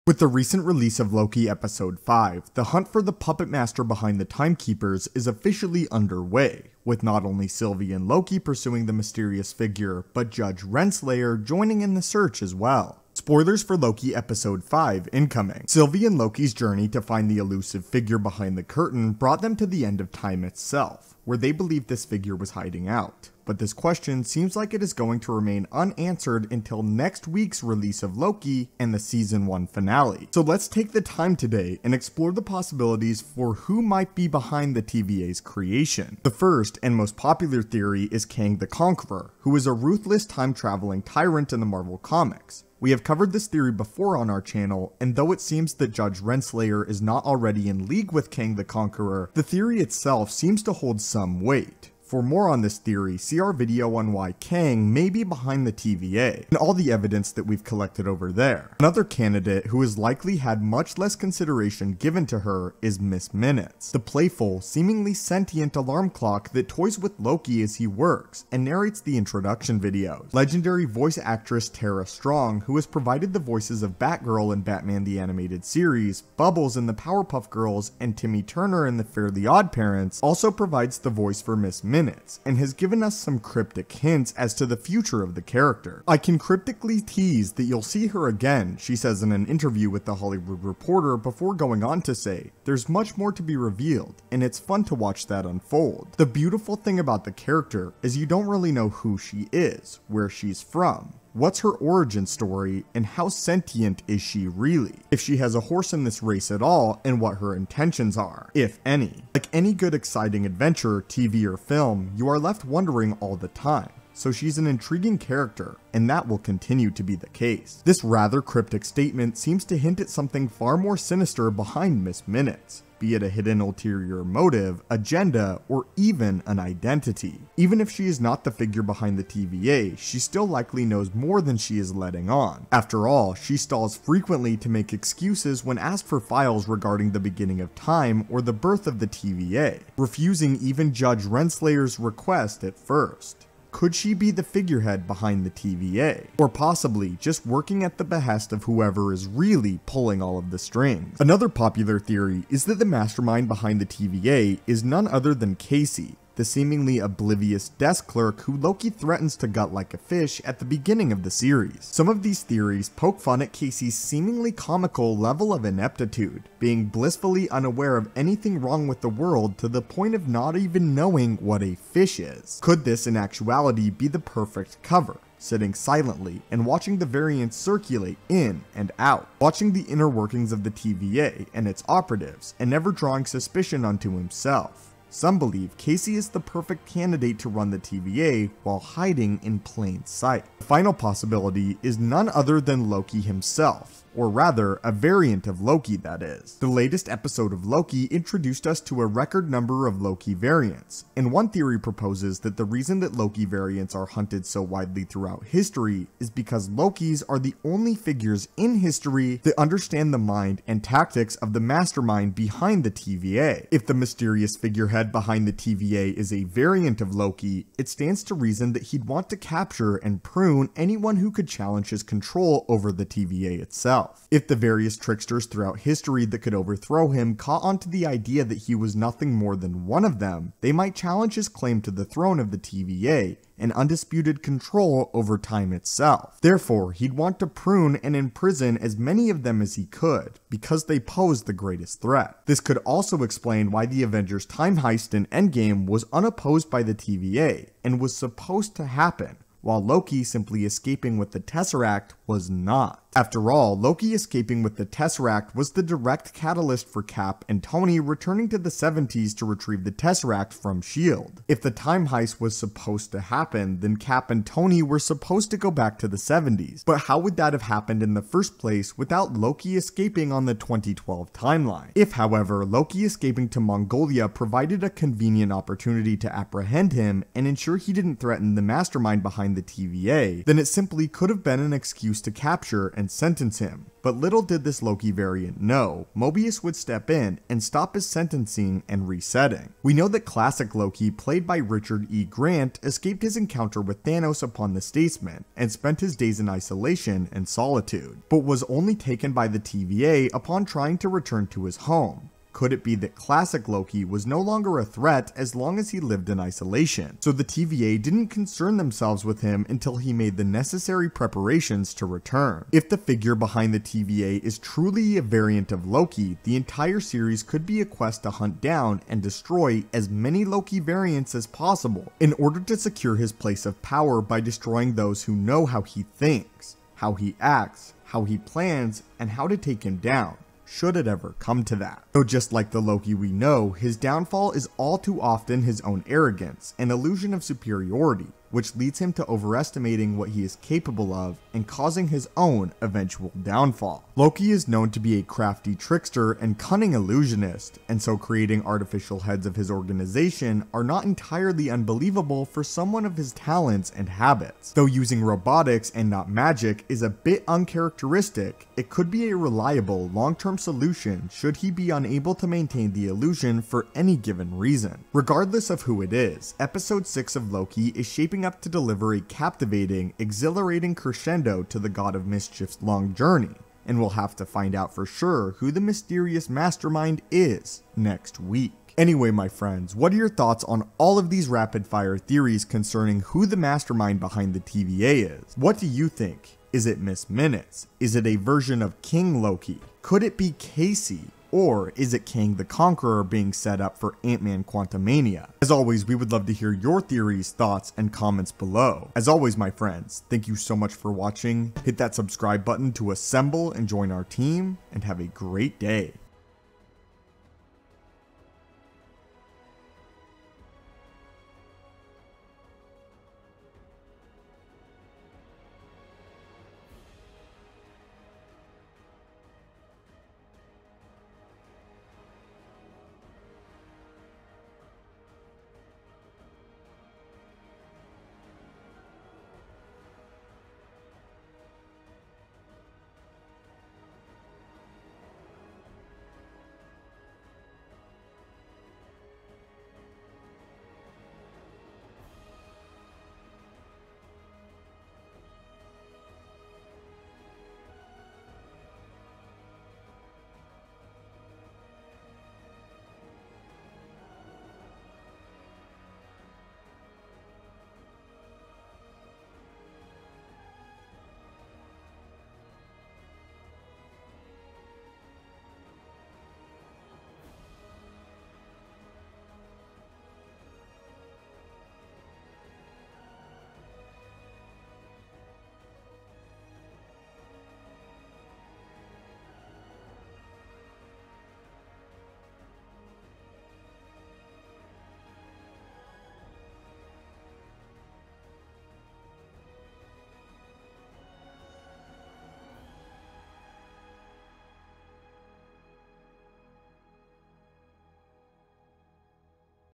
With the recent release of Loki Episode 5, the hunt for the puppet master behind the Timekeepers is officially underway, with not only Sylvie and Loki pursuing the mysterious figure, but Judge Renslayer joining in the search as well. Spoilers for Loki Episode 5 incoming. Sylvie and Loki's journey to find the elusive figure behind the curtain brought them to the end of time itself, where they believed this figure was hiding out. But this question seems like it is going to remain unanswered until next week's release of Loki and the Season 1 finale. So let's take the time today and explore the possibilities for who might be behind the TVA's creation. The first and most popular theory is Kang the Conqueror, who is a ruthless time-traveling tyrant in the Marvel Comics. We have covered this theory before on our channel, and though it seems that Judge Renslayer is not already in league with Kang the Conqueror, the theory itself seems to hold some weight. For more on this theory, see our video on why Kang may be behind the TVA, and all the evidence that we've collected over there. Another candidate who has likely had much less consideration given to her is Miss Minutes, the playful, seemingly sentient alarm clock that toys with Loki as he works, and narrates the introduction videos. Legendary voice actress Tara Strong, who has provided the voices of Batgirl in Batman the Animated Series, Bubbles in the Powerpuff Girls, and Timmy Turner in the Fairly Odd Parents, also provides the voice for Miss Minutes, and has given us some cryptic hints as to the future of the character. I can cryptically tease that you'll see her again, she says in an interview with The Hollywood Reporter, before going on to say, "There's much more to be revealed, and it's fun to watch that unfold." The beautiful thing about the character is you don't really know who she is, where she's from, what's her origin story, and how sentient is she really? If she has a horse in this race at all, and what her intentions are, if any. Like any good exciting adventure, TV or film, you are left wondering all the time. So she's an intriguing character, and that will continue to be the case. This rather cryptic statement seems to hint at something far more sinister behind Miss Minutes, be it a hidden ulterior motive, agenda, or even an identity. Even if she is not the figure behind the TVA, she still likely knows more than she is letting on. After all, she stalls frequently to make excuses when asked for files regarding the beginning of time or the birth of the TVA, refusing even Judge Renslayer's request at first. Could she be the figurehead behind the TVA? Or possibly just working at the behest of whoever is really pulling all of the strings? Another popular theory is that the mastermind behind the TVA is none other than Casey, the seemingly oblivious desk clerk who Loki threatens to gut like a fish at the beginning of the series. Some of these theories poke fun at Casey's seemingly comical level of ineptitude, being blissfully unaware of anything wrong with the world to the point of not even knowing what a fish is. Could this in actuality be the perfect cover? Sitting silently and watching the variants circulate in and out, watching the inner workings of the TVA and its operatives, and never drawing suspicion onto himself. Some believe Casey is the perfect candidate to run the TVA while hiding in plain sight. The final possibility is none other than Loki himself, or rather, a variant of Loki that is. The latest episode of Loki introduced us to a record number of Loki variants, and one theory proposes that the reason that Loki variants are hunted so widely throughout history is because Lokis are the only figures in history that understand the mind and tactics of the mastermind behind the TVA. If the mysterious figurehead behind the TVA is a variant of Loki, it stands to reason that he'd want to capture and prune anyone who could challenge his control over the TVA itself. If the various tricksters throughout history that could overthrow him caught onto the idea that he was nothing more than one of them, they might challenge his claim to the throne of the TVA and undisputed control over time itself. Therefore, he'd want to prune and imprison as many of them as he could, because they pose the greatest threat. This could also explain why the Avengers time heist in Endgame was unopposed by the TVA, and was supposed to happen, while Loki simply escaping with the Tesseract was not. After all, Loki escaping with the Tesseract was the direct catalyst for Cap and Tony returning to the 70s to retrieve the Tesseract from S.H.I.E.L.D. If the time heist was supposed to happen, then Cap and Tony were supposed to go back to the 70s. But how would that have happened in the first place without Loki escaping on the 2012 timeline? If, however, Loki escaping to Mongolia provided a convenient opportunity to apprehend him and ensure he didn't threaten the mastermind behind the TVA, then it simply could have been an excuse to capture and and sentence him. But little did this Loki variant know, Mobius would step in and stop his sentencing and resetting. We know that classic Loki, played by Richard E. Grant, escaped his encounter with Thanos upon the Statesman and spent his days in isolation and solitude, but was only taken by the TVA upon trying to return to his home. Could it be that classic Loki was no longer a threat as long as he lived in isolation, so the TVA didn't concern themselves with him until he made the necessary preparations to return? If the figure behind the TVA is truly a variant of Loki, the entire series could be a quest to hunt down and destroy as many Loki variants as possible, in order to secure his place of power by destroying those who know how he thinks, how he acts, how he plans, and how to take him down, should it ever come to that. Though just like the Loki we know, his downfall is all too often his own arrogance and illusion of superiority, which leads him to overestimating what he is capable of and causing his own eventual downfall. Loki is known to be a crafty trickster and cunning illusionist, and so creating artificial heads of his organization are not entirely unbelievable for someone of his talents and habits. Though using robotics and not magic is a bit uncharacteristic, it could be a reliable long-term solution should he be unable to maintain the illusion for any given reason. Regardless of who it is, episode 6 of Loki is shaping up to deliver a captivating, exhilarating crescendo to the God of Mischief's long journey, and we'll have to find out for sure who the mysterious mastermind is next week. Anyway, my friends, what are your thoughts on all of these rapid fire theories concerning who the mastermind behind the TVA is? What do you think? Is it Miss Minutes? Is it a version of King Loki? Could it be Casey? Or is it Kang the Conqueror being set up for Ant-Man Quantumania? As always, we would love to hear your theories, thoughts, and comments below. As always, my friends, thank you so much for watching. Hit that subscribe button to assemble and join our team, and have a great day.